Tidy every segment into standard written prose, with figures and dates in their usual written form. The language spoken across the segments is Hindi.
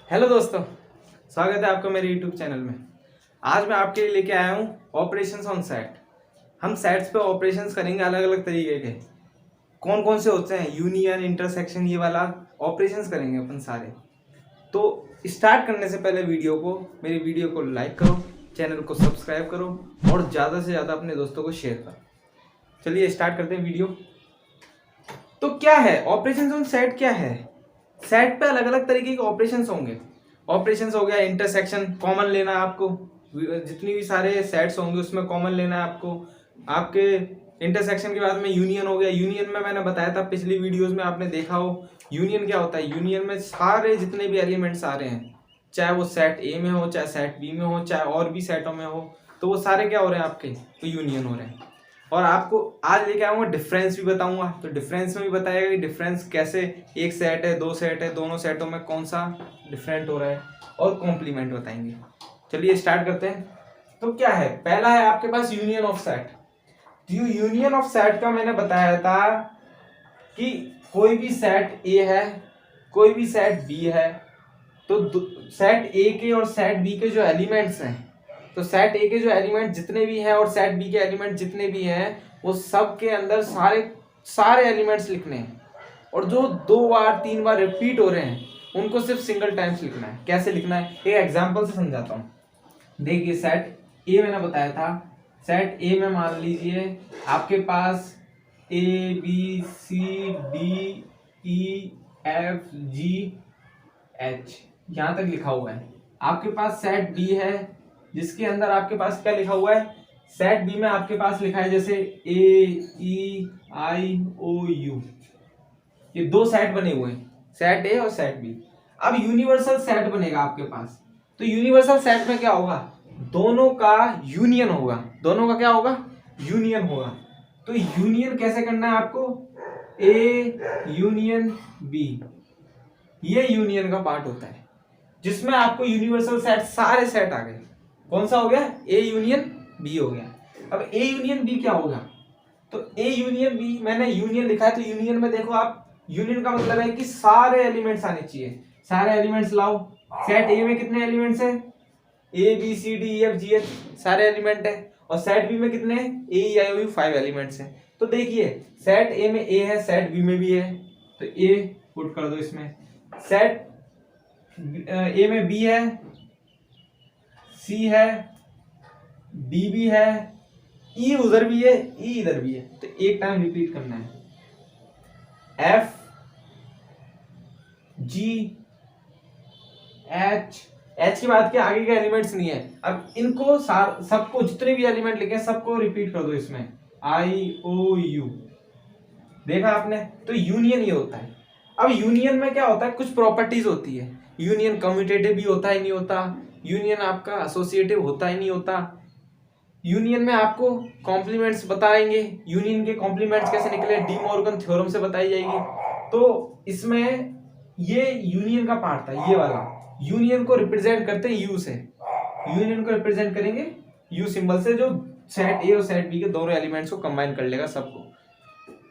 हेलो दोस्तों, स्वागत है आपका मेरे यूट्यूब चैनल में। आज मैं आपके लिए लेके आया हूँ ऑपरेशंस ऑन सेट। हम सेट्स पे ऑपरेशंस करेंगे अलग अलग तरीके के। कौन कौन से होते हैं, यूनियन, इंटरसेक्शन, ये वाला ऑपरेशंस करेंगे अपन सारे। तो स्टार्ट करने से पहले मेरी वीडियो को लाइक करो, चैनल को सब्सक्राइब करो और ज़्यादा से ज़्यादा अपने दोस्तों को शेयर करो। चलिए स्टार्ट करते हैं वीडियो। तो क्या है ऑपरेशंस ऑन सेट? क्या है? सेट पे अलग अलग तरीके के ऑपरेशंस होंगे। ऑपरेशंस हो गया इंटरसेक्शन, कॉमन लेना है आपको। जितनी भी सारे सेट्स होंगे उसमें कॉमन लेना है आपको। आपके इंटरसेक्शन के बाद में यूनियन हो गया। यूनियन में मैंने बताया था पिछली वीडियोस में, आपने देखा हो। यूनियन क्या होता है? यूनियन में सारे जितने भी एलिमेंट्स आ रहे हैं, चाहे वो सेट ए में हो, चाहे सेट बी में हो, चाहे और भी सेटों में हो, तो वो सारे क्या हो रहे हैं आपके? तो यूनियन हो रहे हैं। और आपको आज लेके आऊँगा डिफरेंस भी बताऊंगा। तो डिफरेंस में भी बताएगा कि डिफरेंस कैसे, एक सेट है, दो सेट है, दोनों सेटों में कौन सा डिफरेंट हो रहा है, और कॉम्प्लीमेंट बताएंगे। चलिए स्टार्ट करते हैं। तो क्या है? पहला है आपके पास union of set. Union of set का मैंने बताया था कि कोई भी सेट ए है, कोई भी सेट बी है, तो सेट ए के और सेट बी के जो एलिमेंट्स हैं, तो सेट ए के जो एलिमेंट जितने भी हैं और सेट बी के एलिमेंट जितने भी हैं, वो सब के अंदर सारे सारे एलिमेंट्स लिखने हैं। और जो 2 बार 3 बार रिपीट हो रहे हैं उनको सिर्फ सिंगल टाइम्स लिखना है। कैसे लिखना है, एक एग्जांपल से समझाता हूँ। देखिए सेट ए मैंने बताया था। सेट ए में मान लीजिए आपके पास A B C D E F G H, यहाँ तक लिखा हुआ है। आपके पास सेट बी है जिसके अंदर आपके पास क्या लिखा हुआ है? सेट बी में आपके पास लिखा है जैसे ए ई आई ओ यू, ये 2 सेट बने हुए हैं, सेट ए और सेट बी। अब यूनिवर्सल सेट बनेगा आपके पास। तो यूनिवर्सल सेट में क्या होगा? दोनों का यूनियन होगा। दोनों का क्या होगा? यूनियन होगा। तो यूनियन कैसे करना है आपको? ए यूनियन बी, ये यूनियन का पार्ट होता है जिसमें आपको यूनिवर्सल सेट सारे सेट आ गए। कौन सा हो गया? ए यूनियन बी हो गया। अब ए यूनियन बी क्या होगा? तो ए यूनियन बी, मैंने यूनियन लिखा है तो यूनियन में देखो आप, यूनियन का मतलब है कि सारे एलिमेंट्स आने चाहिए। सारे एलिमेंट्स लाओ। सेट ए में कितने एलिमेंट्स है? A B C D E F G H, सारे एलिमेंट है। और सेट बी में कितने? ए ई आई ओ यू, 5 एलिमेंट्स है। तो देखिए सेट ए में ए है, सेट बी में भी है, तो ए पुट कर दो इसमें। सेट ए में बी है, सी है, डी भी है, ई उधर भी है, ई इधर भी है। तो एक टाइम रिपीट करना है। एफ जी एच, एच के बाद के आगे के एलिमेंट्स नहीं है। अब इनको सबको, जितने भी एलिमेंट लिखे सबको रिपीट कर दो इसमें। आई ओ यू, देखा आपने? तो यूनियन ये होता है। अब यूनियन में क्या होता है? कुछ प्रॉपर्टीज होती है। यूनियन कम्यूटेटिव भी होता ही नहीं होता, यूनियन आपका एसोसिएटिव होता ही नहीं होता। यूनियन में आपको कॉम्प्लीमेंट्स बताएंगे। यूनियन के कॉम्प्लीमेंट्स कैसे निकले, डी मॉर्गन थ्योरम से बताई जाएगी। तो इसमें ये यूनियन का पार्ट था, ये वाला। यूनियन को रिप्रेजेंट करते हैं यू से। यूनियन को रिप्रेजेंट करेंगे यू सिंबल से, जो सेट ए और सेट बी के दोनों एलिमेंट्स को कंबाइन कर लेगा सबको।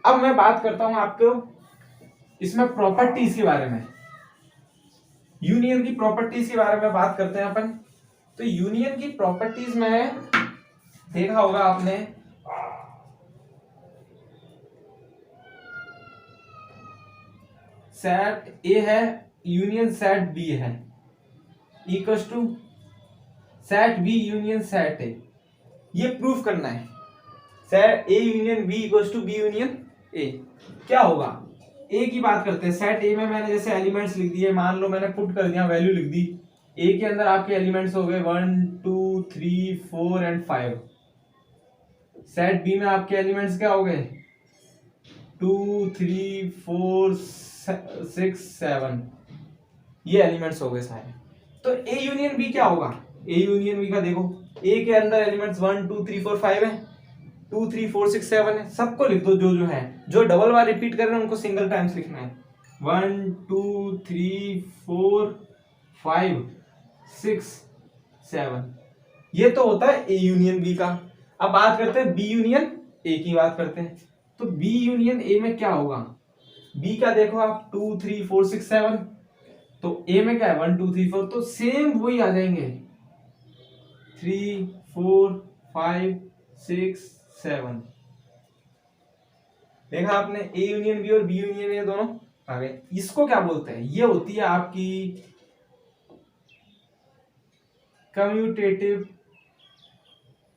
अब मैं बात करता हूं आपको इसमें प्रॉपर्टीज के बारे में। यूनियन की प्रॉपर्टीज के बारे में बात करते हैं अपन। तो यूनियन की प्रॉपर्टीज में देखा होगा आपने, सेट ए है यूनियन सेट बी है equals to set B union set A. ये प्रूफ करना है। Set A union B equals to B union A. क्या होगा? ए की बात करते हैं। सेट ए में मैंने जैसे एलिमेंट्स लिख दिए, मान लो मैंने पुट कर दिया, वैल्यू लिख दी। ए के अंदर आपके एलिमेंट्स हो गए 1 2 3 4 एंड 5। सेट बी में आपके एलिमेंट्स क्या हो गए? 2 3 4 6 7, ये एलिमेंट्स हो गए सारे। तो ए यूनियन बी क्या होगा? ए यूनियन बी का देखो, ए के अंदर एलिमेंट्स 1 2 3 4 5 है, 2 3 4 6 7 है। सबको लिख दो, जो जो है, जो डबल बार रिपीट कर रहे हैं उनको सिंगल टाइम्स लिखना है। 1 2 3 4 5 6 7, ये तो होता है ए यूनियन बी का। अब बात करते हैं बी यूनियन ए की बात करते हैं। तो बी यूनियन ए में क्या होगा? बी का देखो आप 2 3 4 6 7, तो ए में क्या है 1 2 3 4, तो सेम वही आ जाएंगे 3 4 5 6 7। देखा आपने, ए यूनियन बी और बी यूनियन ए दोनों आ गए। इसको क्या बोलते हैं, ये होती है आपकी कम्यूटेटिव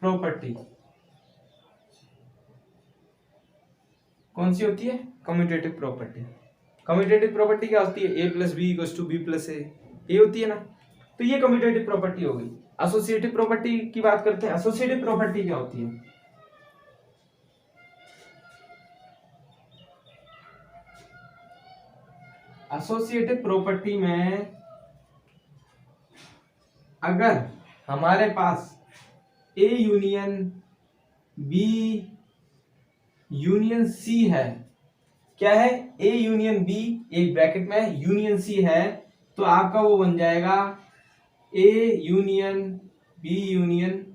प्रॉपर्टी। कौन सी होती है, कम्यूटेटिव प्रॉपर्टी। कम्यूटेटिव प्रॉपर्टी क्या होती है, A plus B equals to B plus A, ये होती है ना। तो ये कम्यूटेटिव प्रॉपर्टी हो गई। एसोसिएटिव प्रॉपर्टी की बात करते हैं। एसोसिएटिव प्रॉपर्टी क्या होती है, एसोसिएटिव प्रॉपर्टी में अगर हमारे पास A union B union C है, क्या है, ए यूनियन बी एक ब्रैकेट में यूनियन सी है, तो आपका वो बन जाएगा A union B union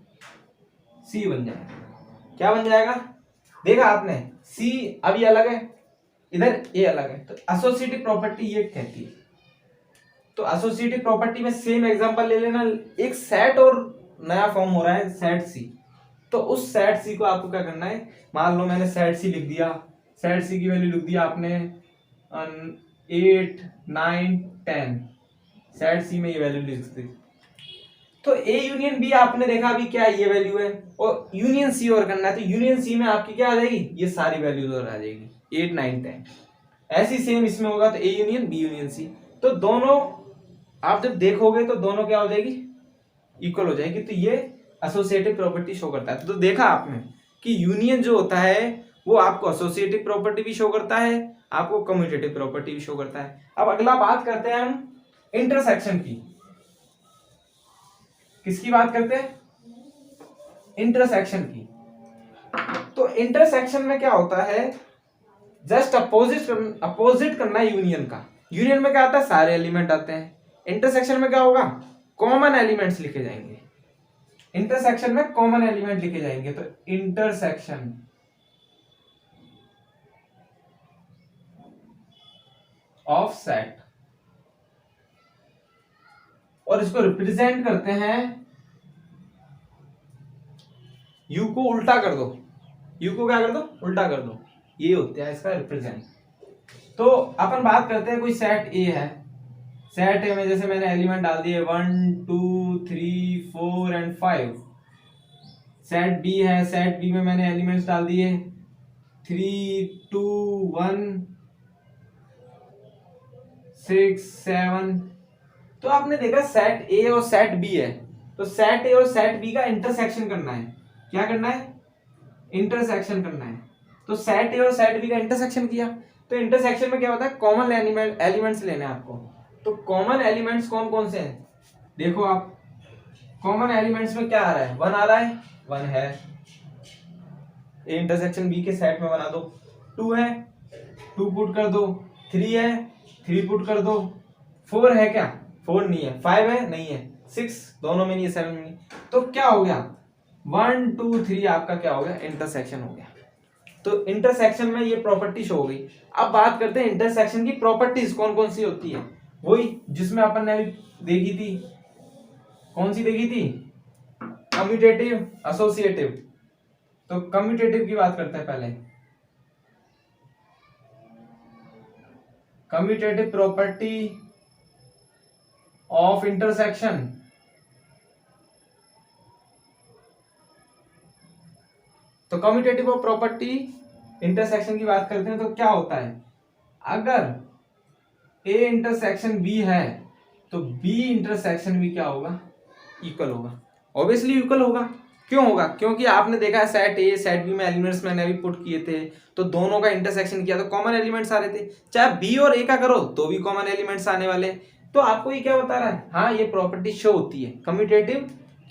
C बन जाएगा। क्या बन जाएगा, देखा आपने, सी अभी अलग है, इधर ए अलग है, तो एसोसिएटिव प्रॉपर्टी ये कहती है। तो एसोसिएटिव प्रॉपर्टी में सेम एग्जांपल ले लेना, एक सेट और नया फॉर्म हो रहा है सेट सी। तो उस सेट सी को आपको क्या करना है, मान लो मैंने सेट सी लिख दिया, सेट सी की वैल्यू लिख दिया आपने 8 9 10, सेट सी में ये वैल्यू लिख दी। तो ए यूनियन बी आपने देखा अभी क्या ये वैल्यू है, और यूनियन सी और करना है, तो यूनियन सी में आपकी क्या आ जाएगी, ये सारी वैल्यूज और आ जाएगी 8 9 10। ऐसी सेम इसमें होगा, तो A union B union C, तो दोनों आप जब देखोगे तो दोनों क्या हो जाएगी, इक्वल हो जाएगी। तो ये एसोसिएटिव प्रॉपर्टी शो करता है। तो देखा आपने कि यूनियन जो होता है वो आपको एसोसिएटिव प्रॉपर्टी भी शो करता है, आपको कम्यूटेटिव प्रॉपर्टी भी शो करता है। अब अगला बात करते हैं हम इंटरसेक्शन की। किसकी बात करते हैं, इंटरसेक्शन की। तो इंटरसेक्शन में क्या होता है, जस्ट अपोजिट करना है यूनियन का। यूनियन में क्या आता है, सारे एलिमेंट आते हैं। इंटरसेक्शन में क्या होगा, कॉमन एलिमेंट्स लिखे जाएंगे। इंटरसेक्शन में कॉमन एलिमेंट लिखे जाएंगे। तो इंटरसेक्शन ऑफ सेट, और इसको रिप्रेजेंट करते हैं, यू को उल्टा कर दो, यू को क्या कर दो, उल्टा कर दो, ये होता है इसका रिप्रेजेंट। तो अपन बात करते हैं कोई सेट ए है, सेट ए में जैसे मैंने एलिमेंट डाल दिए 1 2 3 4 एंड 5। सेट बी है, सेट बी में मैंने एलिमेंट्स डाल दिए 3 2 1 6 7। तो आपने देखा सेट ए और सेट बी है, तो सेट ए और सेट बी का इंटरसेक्शन करना है। क्या करना है, इंटरसेक्शन करना है। तो सेट ए और सेट बी का इंटरसेक्शन किया, तो इंटरसेक्शन में क्या होता है, कॉमन एलिमेंट्स लेने हैं आपको। तो कॉमन एलिमेंट्स कौन कौन से हैं, देखो आप, कॉमन एलिमेंट्स में क्या आ रहा है, 1 आ रहा है, 1 है, ए इंटरसेक्शन बी के सेट में बना दो। 2 है, 2 पुट कर दो। 3 है, 3 पुट कर दो। 4 है क्या, 4 नहीं है। 5 है, नहीं है। 6 दोनों में नहीं है, 7 में नहीं। तो क्या हो गया, 1 2 3 आपका क्या हो गया, इंटरसेक्शन हो गया। तो इंटरसेक्शन में ये प्रॉपर्टी शो हो गई। अब बात करते हैं इंटरसेक्शन की प्रॉपर्टीज कौन कौन सी होती है, वही जिसमें अपन ने देखी थी। कौन सी देखी थी, कम्यूटेटिव, एसोसिएटिव। तो कम्यूटेटिव की बात करते हैं पहले। Commutative property of intersection. तो कम्यूटेटिव ऑफ प्रॉपर्टी इंटरसेक्शन की बात करते हैं, तो क्या होता है, अगर ए इंटरसेक्शन बी है तो बी इंटरसेक्शन भी क्या होगा, इक्वल होगा। ऑब्वियसली इक्वल होगा। क्यों होगा, क्योंकि आपने देखा है सेट ए सेट बी में एलिमेंट्स मैंने अभी पुट किए थे, तो दोनों का इंटरसेक्शन किया तो कॉमन एलिमेंट्स आ रहे थे। चाहे बी और ए का करो तो भी कॉमन एलिमेंट्स आने वाले। तो आपको ये क्या बता रहा है, हाँ ये प्रॉपर्टी शो होती है, कम्यूटेटिव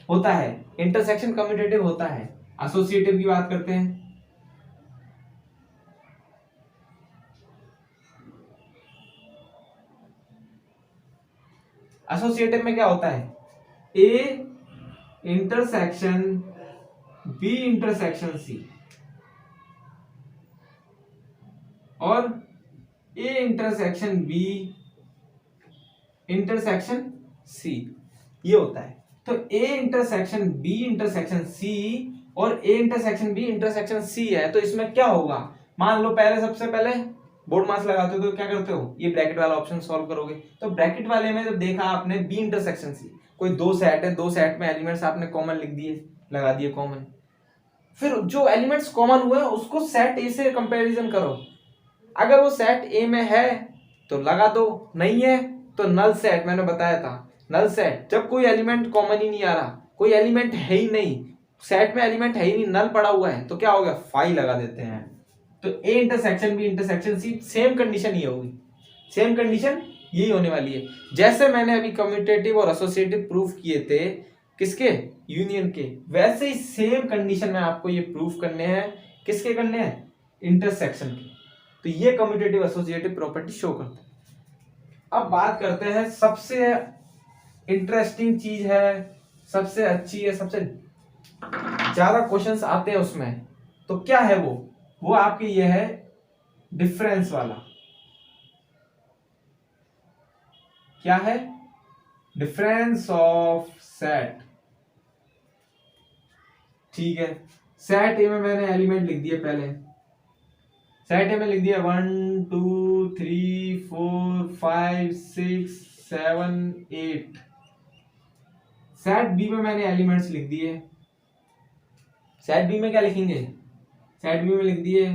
होता है, इंटरसेक्शन कम्यूटेटिव होता है। एसोसिएटिव की बात करते हैं। एसोसिएटिव में क्या होता है, A intersection B intersection C, और A intersection B intersection C, ये होता है। तो A intersection B intersection C और A intersection B intersection C है, तो इसमें क्या होगा, मान लो पहले सबसे पहले बोर्ड मास लगाते हो तो क्या करते हो, ये ब्रैकेट वाला ऑप्शन सॉल्व करोगे। तो ब्रैकेट वाले में जब देखा आपने बी इंटरसेक्शन सी, कोई दो सेट है, दो सेट में एलिमेंट्स आपने कॉमन लिख दिए, लगा दिए कॉमन, फिर जो एलिमेंट्स कॉमन हुए उसको सेट ए से कंपैरिजन करो, अगर वो सेट ए में है तो लगा दो, नहीं है तो नल सेट, मैंने बताया था नल सेट, जब कोई एलिमेंट कॉमन ही नहीं आ रहा, कोई एलिमेंट है ही नहीं, सेट में एलिमेंट है ही नहीं, नल पड़ा हुआ है, तो क्या हो गया, फाई लगा देते हैं। तो A intersection B intersection C, same condition ये होगी, सेम कंडीशन यही होने वाली है। जैसे मैंने अभी कम्यूटेटिव और एसोसिएटिव प्रूफ किए थे किसके, यूनियन के, वैसे ही सेम कंडीशन में आपको ये प्रूफ करने हैं, किसके करने हैं, इंटरसेक्शन के। तो ये कम्यूटेटिव एसोसिएटिव प्रॉपर्टी शो करते हैं। अब बात करते हैं सबसे इंटरेस्टिंग चीज है, सबसे अच्छी है, सबसे ज्यादा क्वेश्चंस आते हैं उसमें, तो क्या है वो आपकी ये है डिफरेंस वाला। क्या है, डिफरेंस ऑफ सेट। ठीक है, सेट ए में मैंने एलिमेंट लिख दिए, पहले सेट ए में लिख दिया 1 2 3 4 5 6 7 8। सेट बी में मैंने एलिमेंट्स लिख दिए, सेट बी में क्या लिखेंगे, सेट बी में लिख दिए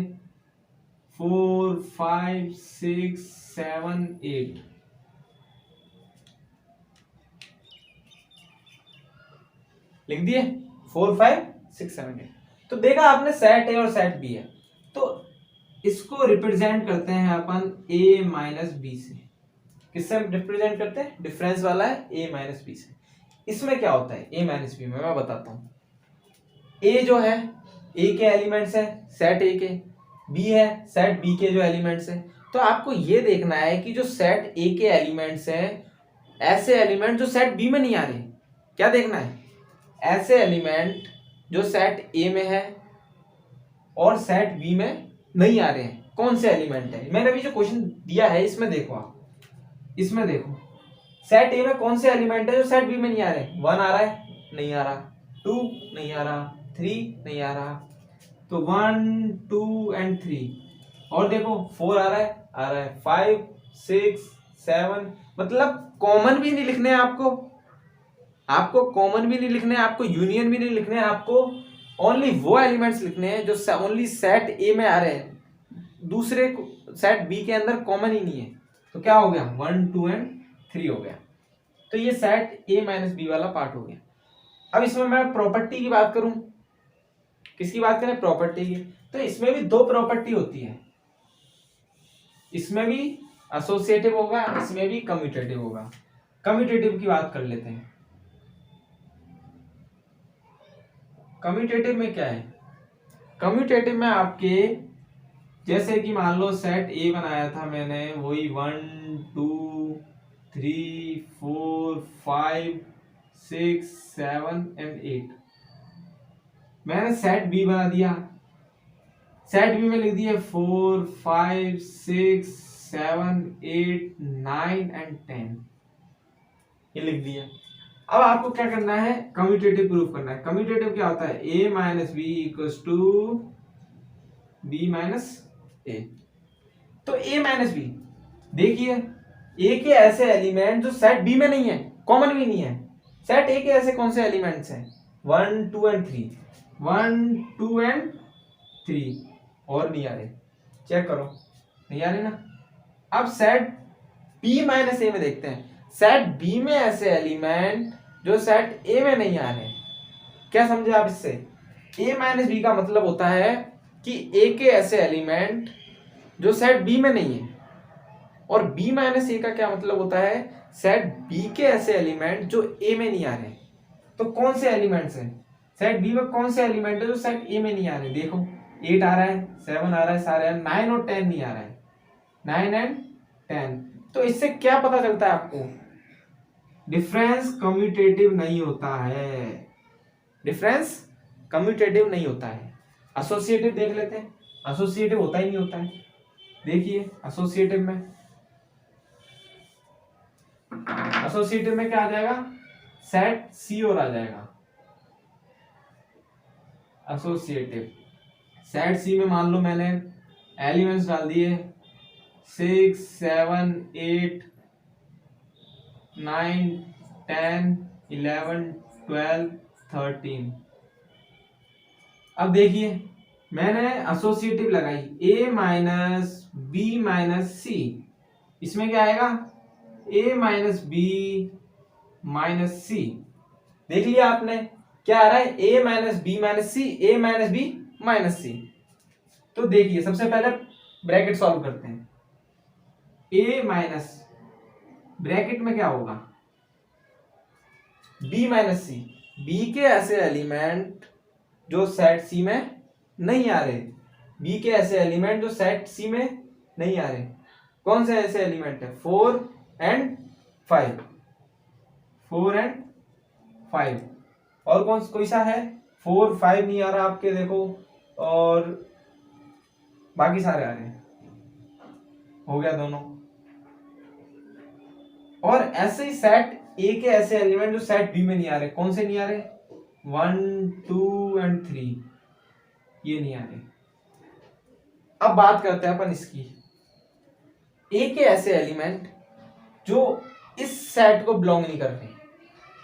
4 5 6 7 8। लिख दिए 4 5 6 7 8। तो देखा आपने सेट ए और सेट बी है, तो इसको रिप्रेजेंट करते हैं अपन a माइनस बी से। किससे रिप्रेजेंट करते हैं, डिफरेंस वाला है a माइनस बी से। इसमें क्या होता है a माइनस बी में, मैं बताता हूं। a जो है a के एलिमेंट्स है सेट a के, b है सेट b के जो एलिमेंट्स है। तो आपको ये देखना है कि जो सेट a के एलिमेंट्स है, ऐसे एलिमेंट जो सेट b में नहीं आ रहे, क्या देखना है, ऐसे एलिमेंट जो सेट a में है और सेट b में नहीं आ रहे हैं, कौन से एलिमेंट है। मैंने अभी जो क्वेश्चन दिया है इसमें देखो, आप इसमें देखो सेट ए में कौन से एलिमेंट है जो सेट बी में नहीं आ रहे, 1 आ रहा है, नहीं आ रहा, 2 नहीं आ रहा, 3 नहीं आ रहा, तो 1 2 एंड 3, और देखो 4 आ रहा है 5 6 7, मतलब कॉमन भी नहीं लिखने हैं आपको कॉमन भी नहीं लिखने हैं, आपको यूनियन भी नहीं लिखने हैं, आपको ओनली वो एलिमेंट्स लिखने हैं जो ओनली सेट ए में आ रहे हैं, दूसरे सेट बी के अंदर कॉमन ही नहीं है। तो क्या हो गया, 1 2 एंड 3 हो गया। तो ये सेट ए माइनस बी वाला पार्ट हो गया। अब इसमें मैं प्रॉपर्टी की बात करूं, किसकी बात करें, प्रॉपर्टी की। तो इसमें भी दो प्रॉपर्टी होती है, इसमें भी एसोसिएटिव होगा, इसमें भी कम्यूटेटिव होगा। कम्यूटेटिव की बात कर लेते हैं। कम्यूटेटिव में क्या है, कम्यूटेटिव में आपके जैसे कि मान लो सेट ए बनाया था मैंने, वही 1 2 3 4 5 6 7 एंड 8, मैंने सेट बी बना दिया, सेट बी में लिख दिया 4 5 6 7 8 9 एंड 10, ये लिख दिया। अब आपको क्या करना है, कम्यूटेटिव प्रूफ करना है। कम्यूटेटिव क्या होता है, a minus B equals to B minus A. तो a माइनस बी, देखिए a के ऐसे एलिमेंट जो सेट b में नहीं है, कॉमन भी नहीं है, सेट a के ऐसे कौन से एलिमेंट्स हैं, 1 2 एंड 3, 1 2 एंड 3, और नहीं आ रहे, चेक करो नहीं आ रहे ना। अब सेट b माइनस ए में देखते हैं, सेट बी में ऐसे एलिमेंट जो सेट ए में नहीं आ रहे, क्या समझे आप इससे, a माइनस बी का मतलब होता है कि a के ऐसे एलिमेंट जो सेट बी में नहीं है, और b माइनस ए का क्या मतलब होता है, सेट बी के ऐसे एलिमेंट जो a में नहीं आ रहे। तो कौन से एलिमेंट्स हैं, सेट बी में कौन से एलिमेंट है जो सेट a में नहीं आ रहे, देखो 8 आ रहा है, 7 आ रहा है, सारे 9 और 10 नहीं आ रहा है, 9 एंड 10। तो इससे क्या पता चलता है आपको, डिफरेंस कम्यूटेटिव नहीं होता है, डिफरेंस कम्यूटेटिव नहीं होता है। एसोसिएटिव देख लेते हैं, एसोसिएटिव होता ही नहीं होता है। देखिए एसोसिएटिव में एसोसिएटिव में क्या आ जाएगा, सेट सी और आ जाएगा। एसोसिएटिव सेट सी में मान लो मैंने एलिमेंट्स डाल दिए 6 7 8 9 10 11 12 13। अब देखिए मैंने एसोसिएटिव लगाई a minus B minus C, इसमें क्या आएगा a minus B minus C. देख लिया आपने क्या आ रहा है, a minus B minus C, a minus B minus C. तो देखिए सबसे पहले ब्रैकेट सॉल्व करते हैं। a माइनस ब्रैकेट में क्या होगा b माइनस सी, b के ऐसे एलिमेंट जो सेट सी में नहीं आ रहे, b के ऐसे एलिमेंट जो सेट सी में नहीं आ रहे। कौन से ऐसे एलिमेंट है, 4 एंड 5, 4 एंड 5। और कोई सा है, 4 5 नहीं आ रहा आपके, देखो, और बाकी सारे आ रहे हैं, हो गया दोनों। और ऐसे ही सेट ए के ऐसे एलिमेंट जो सेट बी में नहीं आ रहे, कौन से नहीं आ रहे, 1 2 एंड 3, ये नहीं आ रहे। अब बात करते हैं अपन इसकी, ए के ऐसे एलिमेंट जो इस सेट को बिलोंग नहीं कर रहे,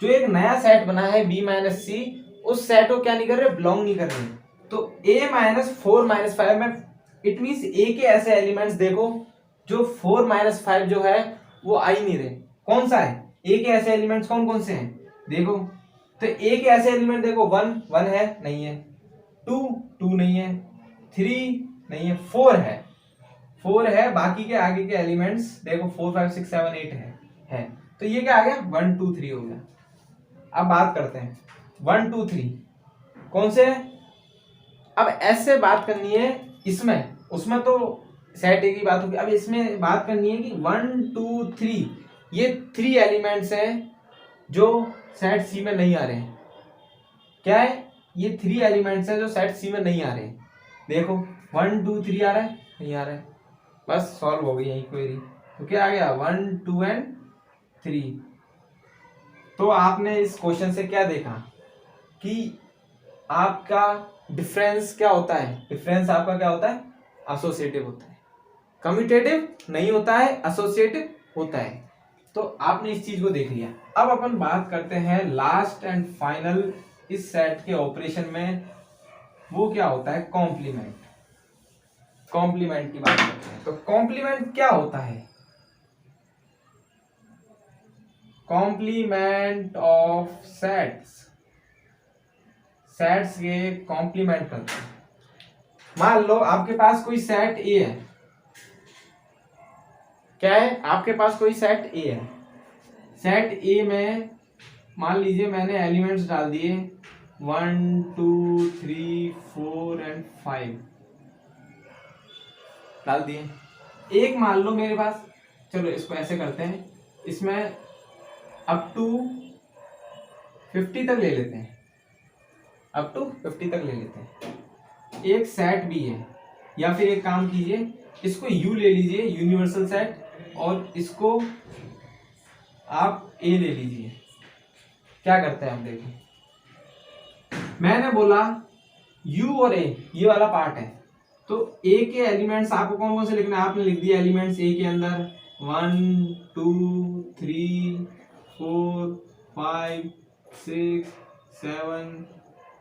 जो एक नया सेट बना है बी माइनस सी, उस सेट को क्या नहीं कर रहे, बिलोंग नहीं कर रहे। तो ए माइनस 4 माइनस 5 में इट मीन्स ए के ऐसे एलिमेंट्स देखो जो 4 माइनस 5 जो है वो आ ही नहीं रहे। कौन सा है ए के ऐसे एलिमेंट्स, कौन कौन से हैं देखो। तो ए के ऐसे एलिमेंट देखो, 1 1 है, नहीं है, 2 2 नहीं है, 3 नहीं है, 4 है, बाकी के आगे के एलिमेंट्स देखो 4 5 6 7 8 है। तो ये क्या आ गया, 1 2 3 हो गया। अब बात करते हैं 1 2 3 कौन से है। अब ऐसे बात करनी है इसमें, उसमें तो सेट ए की बात होगी, अब इसमें बात करनी है कि 1 2 3 ये 3 एलिमेंट्स हैं जो सेट सी में नहीं आ रहे हैं। क्या है, ये 3 एलिमेंट्स हैं जो सेट सी में नहीं आ रहे हैं। देखो 1 2 3 आ रहा है, नहीं आ रहा है, बस सॉल्व हो गई यही क्वेरी। तो क्या आ गया, 1 2 एंड 3। तो आपने इस क्वेश्चन से क्या देखा कि आपका डिफरेंस क्या होता है, डिफरेंस आपका क्या होता है, एसोसिएटिव होता है, कम्यूटेटिव नहीं होता है, एसोसिएटिव होता है। तो आपने इस चीज को देख लिया। अब अपन बात करते हैं लास्ट एंड फाइनल इस सेट के ऑपरेशन में, वो क्या होता है, कॉम्प्लीमेंट। कॉम्प्लीमेंट की बात करते हैं। तो कॉम्प्लीमेंट क्या होता है, कॉम्प्लीमेंट ऑफ सेट्स, सेट्स के कॉम्प्लीमेंट करते हैं। मान लो आपके पास कोई सेट ए है, क्या है, आपके पास कोई सेट ए है, सेट ए में मान लीजिए मैंने एलिमेंट्स डाल दिए 1 2 3 4 एंड 5 डाल दिए। एक मान लो मेरे पास, चलो इसको ऐसे करते हैं, इसमें अप टू 50 तक ले लेते हैं, अप टू 50 तक ले लेते हैं। एक सेट भी है, या फिर एक काम कीजिए, इसको यू ले लीजिए, यूनिवर्सल सेट, और इसको आप ए ले लीजिए। क्या करते हैं आप देखिए, मैंने बोला यू और ए ये वाला पार्ट है, तो ए के एलिमेंट्स आपको कौन कौन से लिखना है, आपने लिख दिया एलिमेंट्स ए के अंदर 1 2 3 4 5 6 7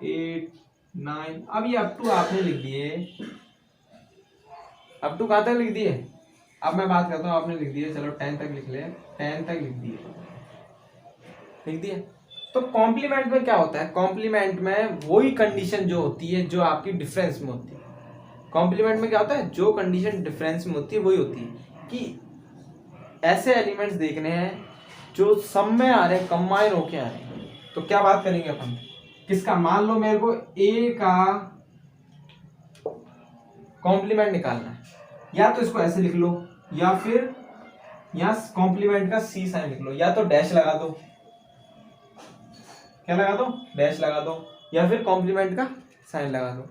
8 9। अब ये अप टू आपने लिख दिए, अप टू कहाँ तक लिख दिए, अब मैं बात करता हूँ, आपने लिख दिए, चलो 10 तक लिख ले, 10 तक लिख दिए। तो कॉम्प्लीमेंट में क्या होता है, कॉम्प्लीमेंट में वही कंडीशन जो होती है जो आपकी डिफरेंस में होती है। कॉम्प्लीमेंट में क्या होता है, जो कंडीशन डिफरेंस में होती है वही होती है कि ऐसे एलिमेंट्स देखने हैं जो सब में आ रहे हैं, कंबाइन होके आ रहे हैं। तो क्या बात करेंगे अपन किसका, मान लो मेरे को ए का कॉम्प्लीमेंट निकालना है, या तो इसको ऐसे लिख लो, या फिर यहाँ कॉम्प्लीमेंट का सी साइन लिख लो, या तो डैश लगा दो, क्या लगा दो, डैश लगा दो, या फिर कॉम्प्लीमेंट का साइन लगा दो।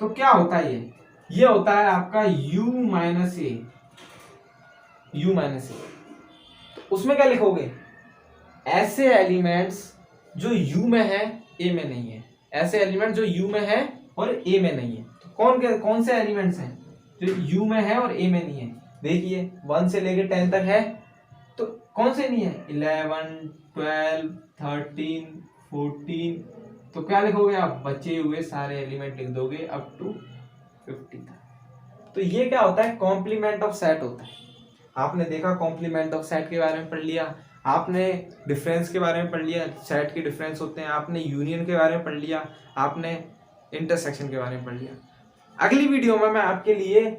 तो क्या होता है ये होता है आपका u minus A, u minus A. तो उसमें क्या लिखोगे, ऐसे एलिमेंट्स जो यू में है ए में नहीं है, ऐसे एलिमेंट जो यू में है और ए में नहीं है। तो कौन से एलिमेंट्स हैं जो यू में है और ए में नहीं है? देखिए 1 से लेके 10 तक है, तो कौन से नहीं है? 11, 12, 13, 14। तो क्या लिखोगे आप? बचे हुए सारे एलिमेंट लिख दोगे अप टू 50 तक। तो ये क्या होता है? कॉम्प्लीमेंट ऑफ सेट होता है। आपने देखा कॉम्प्लीमेंट ऑफ सेट के बारे में पढ़ लिया, आपने डिफरेंस के बारे में पढ़ लिया, सेट के डिफरेंस होते हैं, आपने यूनियन के बारे में पढ़ लिया, आपने इंटरसेक्शन के बारे में पढ़ लिया। अगली वीडियो में मैं आपके लिए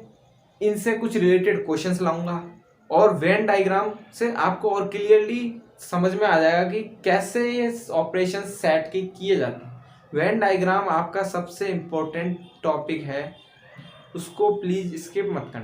इनसे कुछ रिलेटेड क्वेश्चंस लाऊंगा और वेन डायग्राम से आपको और क्लियरली समझ में आ जाएगा कि कैसे ये ऑपरेशन सेट के किए जाते हैं। वेन डायग्राम आपका सबसे इम्पोर्टेंट टॉपिक है, उसको प्लीज स्किप मत करना।